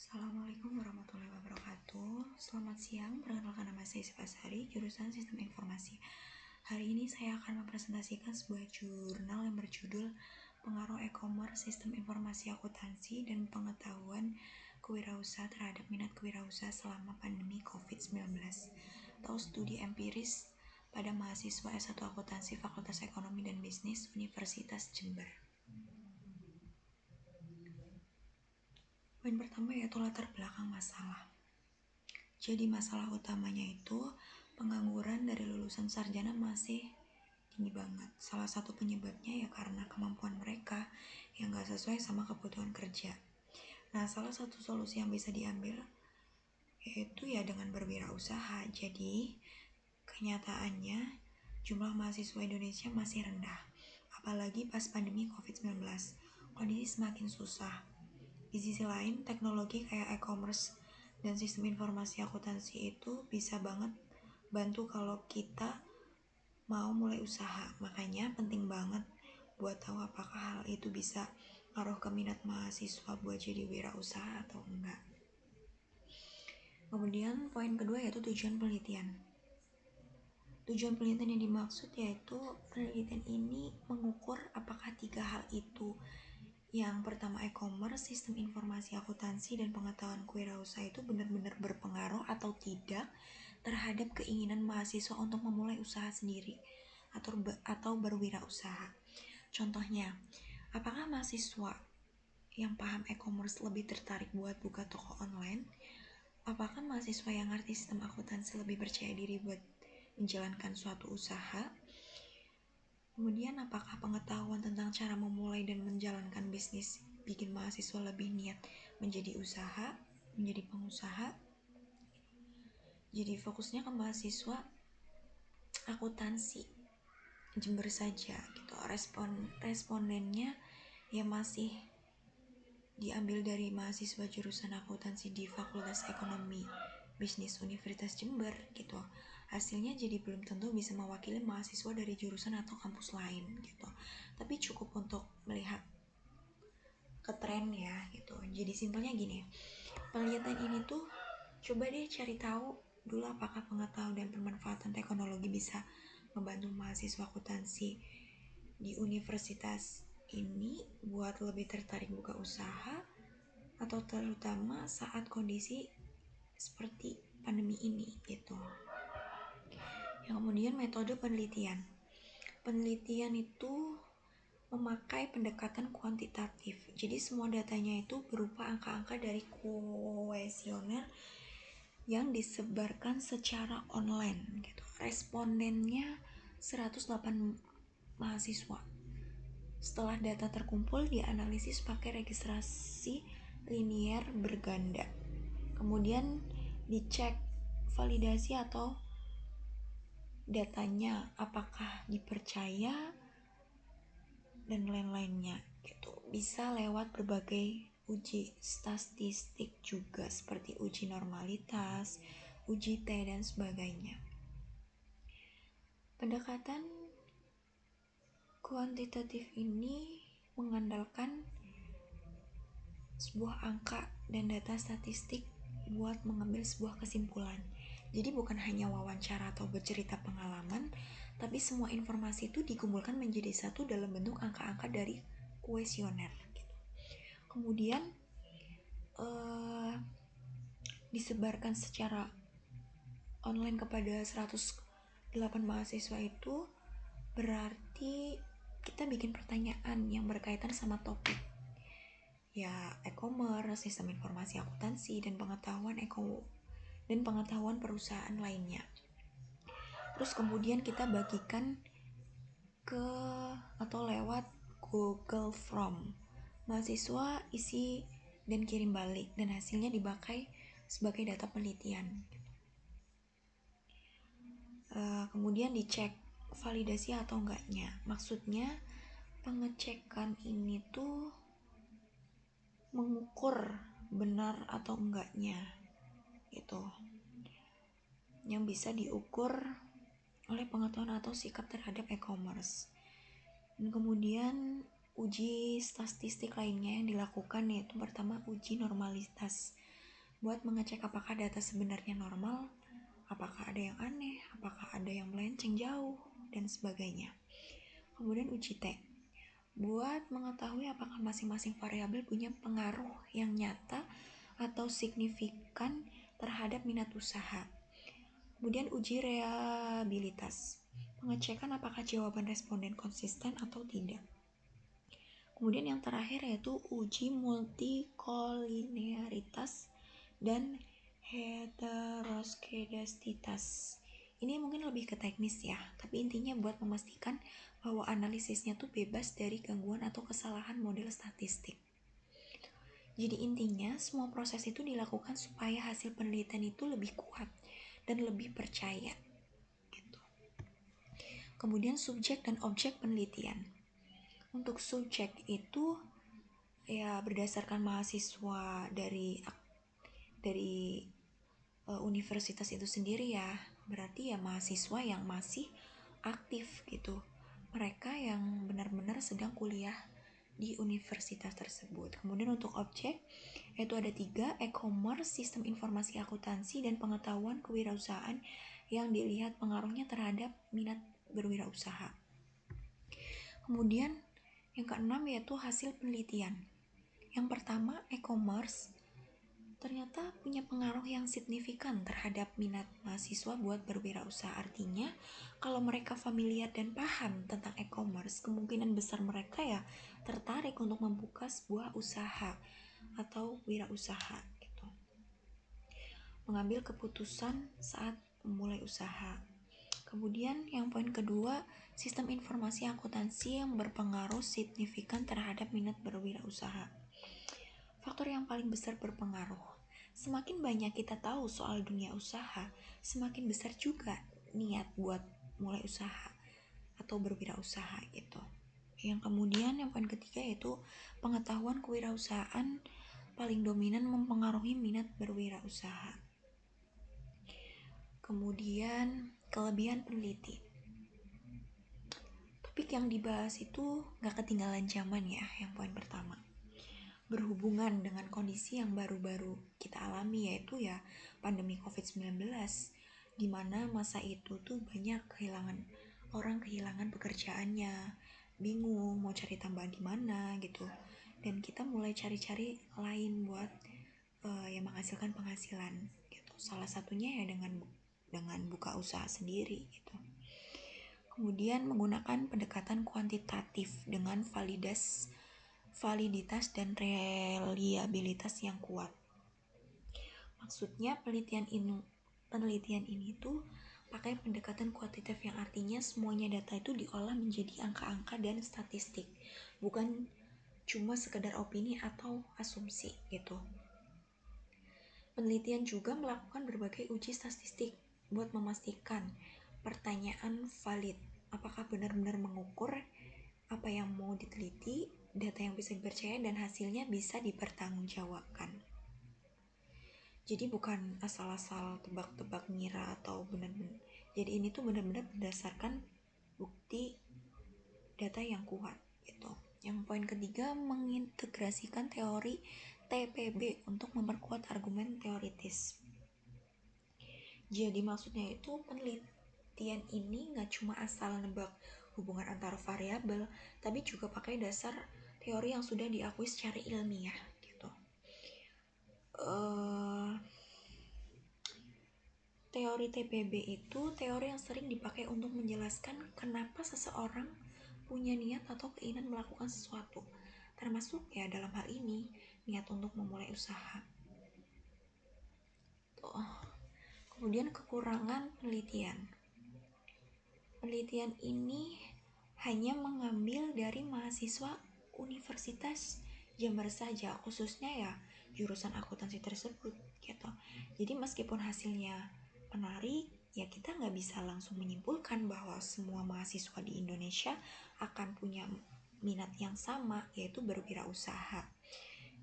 Assalamualaikum warahmatullahi wabarakatuh. Selamat siang, perkenalkan nama saya Siva Sari, jurusan Sistem Informasi. Hari ini saya akan mempresentasikan sebuah jurnal yang berjudul Pengaruh E-commerce, Sistem Informasi Akuntansi, dan Pengetahuan Kewirausahaan terhadap Minat Kewirausahaan selama Pandemi COVID-19 atau Studi Empiris pada mahasiswa S1 Akuntansi Fakultas Ekonomi dan Bisnis Universitas Jember. Poin pertama yaitu latar belakang masalah. Jadi masalah utamanya itu pengangguran dari lulusan sarjana masih tinggi banget. Salah satu penyebabnya ya karena kemampuan mereka yang gak sesuai sama kebutuhan kerja. Nah, salah satu solusi yang bisa diambil yaitu ya dengan berwirausaha. Jadi kenyataannya jumlah mahasiswa Indonesia masih rendah, apalagi pas pandemi COVID-19. Kondisi semakin susah. Di sisi lain, teknologi kayak e-commerce dan sistem informasi akuntansi itu bisa banget bantu kalau kita mau mulai usaha. Makanya penting banget buat tahu apakah hal itu bisa ngaruh ke minat mahasiswa buat jadi wirausaha atau enggak. Kemudian poin kedua yaitu tujuan penelitian. Tujuan penelitian yang dimaksud yaitu penelitian ini mengukur apakah tiga hal itu. Yang pertama e-commerce, sistem informasi akuntansi, dan pengetahuan kewirausahaan itu benar-benar berpengaruh atau tidak terhadap keinginan mahasiswa untuk memulai usaha sendiri atau berwirausaha. Contohnya, apakah mahasiswa yang paham e-commerce lebih tertarik buat buka toko online? Apakah mahasiswa yang ngerti sistem akuntansi lebih percaya diri buat menjalankan suatu usaha? Kemudian, apakah pengetahuan tentang cara memulai dan menjalankan bisnis bikin mahasiswa lebih niat menjadi pengusaha? Jadi fokusnya ke mahasiswa akuntansi Jember saja gitu. Respondennya ya masih diambil dari mahasiswa jurusan akuntansi di Fakultas Ekonomi Bisnis Universitas Jember gitu. Hasilnya jadi belum tentu bisa mewakili mahasiswa dari jurusan atau kampus lain gitu. Tapi cukup untuk melihat ke tren ya gitu. Jadi simpelnya gini, penelitian ini tuh coba deh cari tahu dulu apakah pengetahuan dan pemanfaatan teknologi bisa membantu mahasiswa akuntansi di universitas ini buat lebih tertarik buka usaha, atau terutama saat kondisi seperti pandemi ini gitu. Yang kemudian metode penelitian. Penelitian itu memakai pendekatan kuantitatif. Jadi semua datanya itu berupa angka-angka dari kuesioner yang disebarkan secara online gitu. Respondennya 108 mahasiswa. Setelah data terkumpul dianalisis pakai registrasi linier berganda. Kemudian dicek validasi atau datanya apakah dipercaya dan lain-lainnya gitu. Bisa lewat berbagai uji statistik juga seperti uji normalitas, uji T dan sebagainya. Pendekatan kuantitatif ini mengandalkan sebuah angka dan data statistik buat mengambil sebuah kesimpulan. Jadi bukan hanya wawancara atau bercerita pengalaman, tapi semua informasi itu dikumpulkan menjadi satu dalam bentuk angka-angka dari kuesioner gitu. Kemudian disebarkan secara online kepada 108 mahasiswa itu berarti kita bikin pertanyaan yang berkaitan sama topik ya e-commerce, sistem informasi akuntansi, dan pengetahuan perusahaan lainnya. Terus kemudian kita bagikan ke atau lewat Google Form. Mahasiswa isi dan kirim balik dan hasilnya dipakai sebagai data penelitian. Kemudian dicek validasi atau enggaknya. Maksudnya pengecekan ini tuh mengukur benar atau enggaknya gitu, yang bisa diukur oleh pengetahuan atau sikap terhadap e-commerce. Dan kemudian uji statistik lainnya yang dilakukan yaitu pertama uji normalitas. buat mengecek apakah data sebenarnya normal, apakah ada yang aneh, apakah ada yang melenceng jauh, dan sebagainya. Kemudian uji T, buat mengetahui apakah masing-masing variabel punya pengaruh yang nyata atau signifikan terhadap minat usaha. Kemudian uji reliabilitas, pengecekan apakah jawaban responden konsisten atau tidak. Kemudian yang terakhir yaitu uji multikolinearitas dan heteroskedastitas. Ini mungkin lebih ke teknis ya, tapi intinya buat memastikan bahwa analisisnya tuh bebas dari gangguan atau kesalahan model statistik. Jadi intinya semua proses itu dilakukan supaya hasil penelitian itu lebih kuat dan lebih percaya gitu. Kemudian subjek dan objek penelitian. Untuk subjek itu ya berdasarkan mahasiswa dari universitas itu sendiri ya, berarti ya mahasiswa yang masih aktif gitu, mereka yang benar-benar sedang kuliah di universitas tersebut. Kemudian untuk objek yaitu ada 3, e-commerce, sistem informasi akuntansi, dan pengetahuan kewirausahaan yang dilihat pengaruhnya terhadap minat berwirausaha. Kemudian yang keenam yaitu hasil penelitian. Yang pertama, e-commerce ternyata punya pengaruh yang signifikan terhadap minat mahasiswa buat berwirausaha. Artinya, kalau mereka familiar dan paham tentang e-commerce, kemungkinan besar mereka ya tertarik untuk membuka sebuah usaha atau wirausaha gitu. Mengambil keputusan saat memulai usaha. Kemudian yang poin kedua, sistem informasi akuntansi yang berpengaruh signifikan terhadap minat berwirausaha. Faktor yang paling besar berpengaruh. Semakin banyak kita tahu soal dunia usaha, semakin besar juga niat buat mulai usaha atau berwirausaha gitu. Yang kemudian yang poin ketiga yaitu pengetahuan kewirausahaan paling dominan mempengaruhi minat berwirausaha. Kemudian kelebihan peneliti. Topik yang dibahas itu gak ketinggalan zaman ya, yang poin pertama. Berhubungan dengan kondisi yang baru-baru kita alami yaitu ya pandemi COVID-19, di mana masa itu tuh banyak orang kehilangan pekerjaannya, bingung mau cari tambahan di mana gitu, dan kita mulai cari-cari lain buat yang menghasilkan penghasilan gitu. Salah satunya ya dengan buka usaha sendiri gitu. Kemudian menggunakan pendekatan kuantitatif dengan validitas dan reliabilitas yang kuat. Maksudnya penelitian ini tuh pakai pendekatan kuantitatif yang artinya semuanya data itu diolah menjadi angka-angka dan statistik, bukan cuma sekedar opini atau asumsi gitu. Penelitian juga melakukan berbagai uji statistik buat memastikan pertanyaan valid, apakah benar-benar mengukur apa yang mau diteliti, data yang bisa dipercaya, dan hasilnya bisa dipertanggungjawabkan. Jadi bukan asal-asal tebak-tebak ngira atau benar-benar. Jadi ini tuh benar-benar berdasarkan bukti data yang kuat gitu. Yang poin ketiga, mengintegrasikan teori TPB untuk memperkuat argumen teoritis. Jadi maksudnya itu penelitian ini gak cuma asal nebak hubungan antar variabel, tapi juga pakai dasar teori yang sudah diakui secara ilmiah gitu. Teori TPB itu teori yang sering dipakai untuk menjelaskan kenapa seseorang punya niat atau keinginan melakukan sesuatu, termasuk ya dalam hal ini niat untuk memulai usaha. Kemudian kekurangan penelitian. Penelitian ini hanya mengambil dari mahasiswa Universitas Jember saja, khususnya ya jurusan akuntansi tersebut gitu. Jadi meskipun hasilnya menarik, ya kita nggak bisa langsung menyimpulkan bahwa semua mahasiswa di Indonesia akan punya minat yang sama, yaitu berwirausaha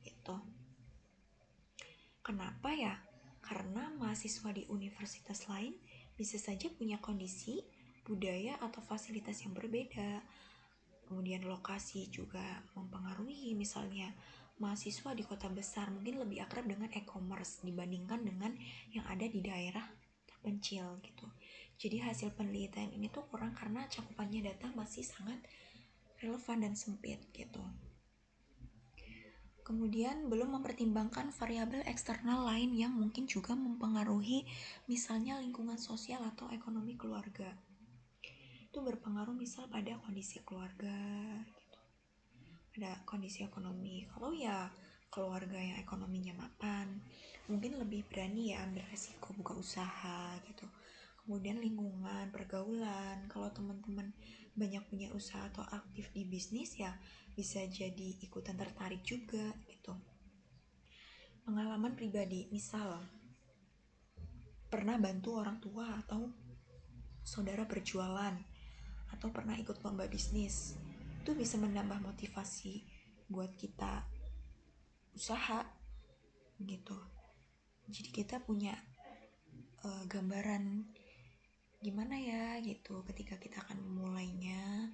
gitu. Kenapa ya? Karena mahasiswa di universitas lain bisa saja punya kondisi, budaya, atau fasilitas yang berbeda. Kemudian lokasi juga mempengaruhi, misalnya mahasiswa di kota besar mungkin lebih akrab dengan e-commerce dibandingkan dengan yang ada di daerah terpencil gitu. Jadi hasil penelitian ini tuh kurang karena cakupannya data masih sangat relevan dan sempit gitu. Kemudian belum mempertimbangkan variabel eksternal lain yang mungkin juga mempengaruhi, misalnya lingkungan sosial atau ekonomi keluarga. Itu berpengaruh misal pada kondisi keluarga gitu. Pada kondisi ekonomi. Kalau ya keluarga yang ekonominya mapan, mungkin lebih berani ya ambil resiko buka usaha gitu. Kemudian lingkungan, pergaulan, kalau teman-teman banyak punya usaha atau aktif di bisnis ya bisa jadi ikutan tertarik juga gitu. Pengalaman pribadi, misal pernah bantu orang tua atau saudara berjualan atau pernah ikut lomba bisnis, itu bisa menambah motivasi buat kita usaha gitu. Jadi kita punya gambaran gimana ya gitu ketika kita akan memulainya.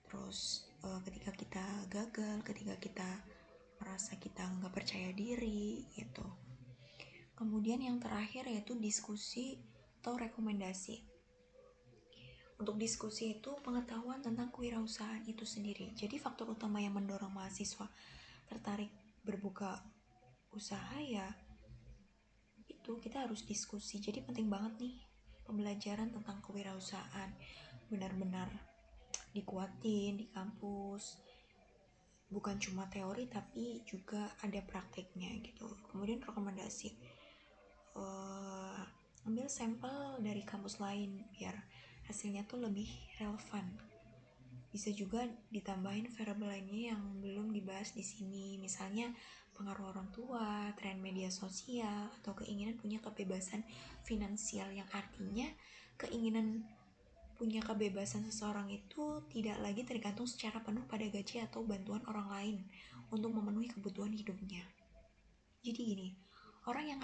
Terus ketika kita gagal, ketika kita merasa kita nggak percaya diri gitu. Kemudian yang terakhir yaitu diskusi atau rekomendasi. Untuk diskusi itu pengetahuan tentang kewirausahaan itu sendiri. Jadi faktor utama yang mendorong mahasiswa tertarik berbuka usaha ya itu kita harus diskusi. Jadi penting banget nih pembelajaran tentang kewirausahaan benar-benar dikuatin di kampus, bukan cuma teori tapi juga ada prakteknya gitu. Kemudian rekomendasi, ambil sampel dari kampus lain biar hasilnya tuh lebih relevan. Bisa juga ditambahin variabel lainnya yang belum dibahas di sini, misalnya pengaruh orang tua, tren media sosial, atau keinginan punya kebebasan finansial, yang artinya keinginan punya kebebasan seseorang itu tidak lagi tergantung secara penuh pada gaji atau bantuan orang lain untuk memenuhi kebutuhan hidupnya. Jadi gini, orang yang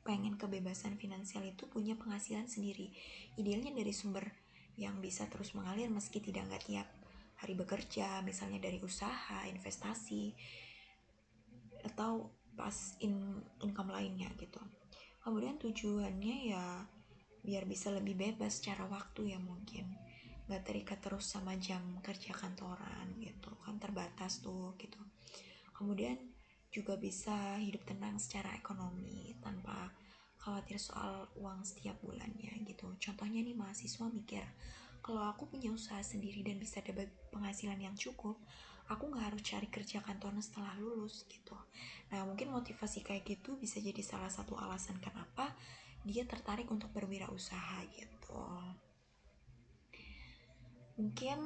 pengen kebebasan finansial itu punya penghasilan sendiri, idealnya dari sumber yang bisa terus mengalir meski nggak tiap hari bekerja, misalnya dari usaha, investasi, atau income lainnya gitu. Kemudian tujuannya ya biar bisa lebih bebas secara waktu ya, mungkin nggak terikat terus sama jam kerja kantoran gitu kan, terbatas tuh gitu. Kemudian juga bisa hidup tenang secara ekonomi tanpa khawatir soal uang setiap bulannya gitu. Contohnya nih, mahasiswa mikir, kalau aku punya usaha sendiri dan bisa dapat penghasilan yang cukup, aku nggak harus cari kerja kantoran setelah lulus gitu. Nah mungkin motivasi kayak gitu bisa jadi salah satu alasan kenapa dia tertarik untuk berwirausaha gitu. Mungkin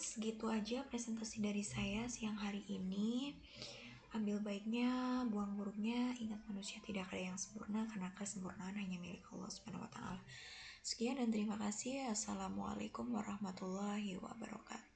segitu aja presentasi dari saya siang hari ini. Ambil baiknya, buang buruknya. Ingat, manusia tidak ada yang sempurna karena kesempurnaan hanya milik Allah Subhanahu wa taala. Sekian dan terima kasih. Assalamualaikum warahmatullahi wabarakatuh.